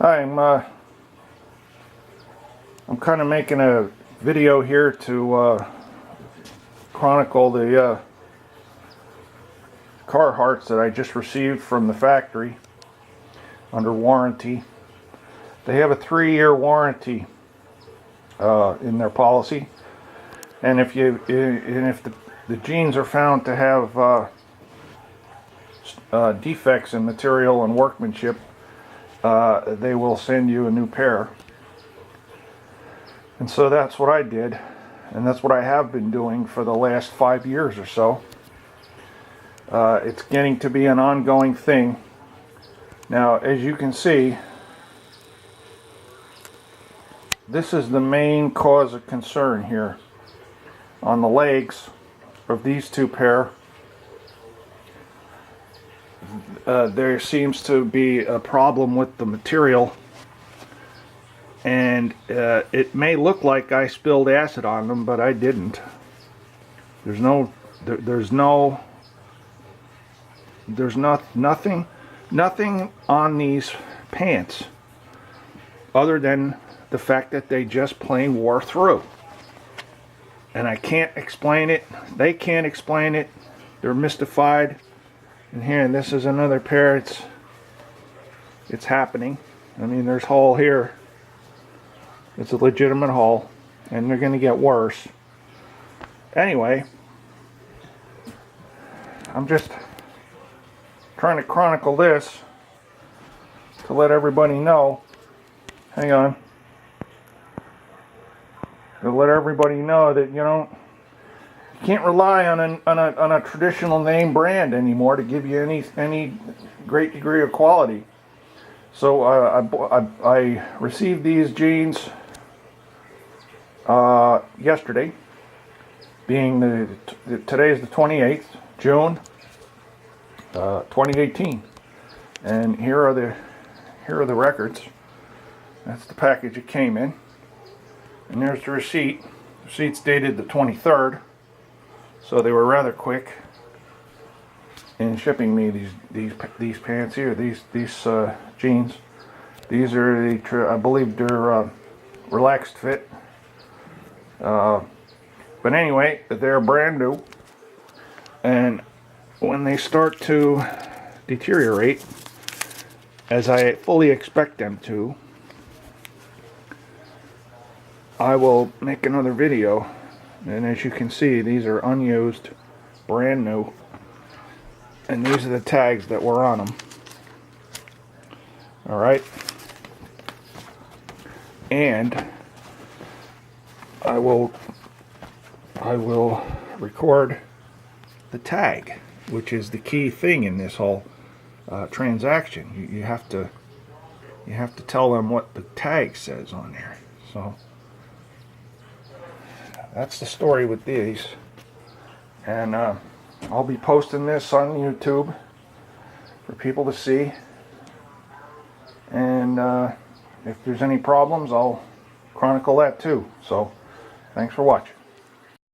Hi, I'm kind of making a video here to chronicle the Carhartts that I just received from the factory under warranty. They have a 3-year warranty in their policy, and if the jeans are found to have defects in material and workmanship, they will send you a new pair. And so that's what I did, and that's what I have been doing for the last 5 years or so. It's getting to be an ongoing thing. Now, as you can see, this is the main cause of concern here. On the legs of these two pair, there seems to be a problem with the material, and it may look like I spilled acid on them, but I didn't. There's nothing on these pants other than the fact that they just plain wore through. And I can't explain it. They can't explain it. They're mystified. And here, and this is another pair. It's happening. I mean, there's hole here. It's a legitimate hole, and they're going to get worse. Anyway, I'm just trying to chronicle this to let everybody know. Hang on. To let everybody know that you can't rely on a traditional name brand anymore to give you any great degree of quality. So I received these jeans yesterday, being today's the 28th June 2018, and here are the records. That's the package it came in, and there's the receipt. The receipt's dated the 23rd, so they were rather quick in shipping me these pants here, these jeans. These are I believe they're relaxed fit. But anyway, they're brand new, and when they start to deteriorate, as I fully expect them to, I will make another video. And as you can see, these are unused, brand new, and these are the tags that were on them. Alright, and I will record the tag, which is the key thing in this whole transaction. You have to tell them what the tag says on there. So that's the story with these, and I'll be posting this on YouTube for people to see, and if there's any problems, I'll chronicle that too. So thanks for watching.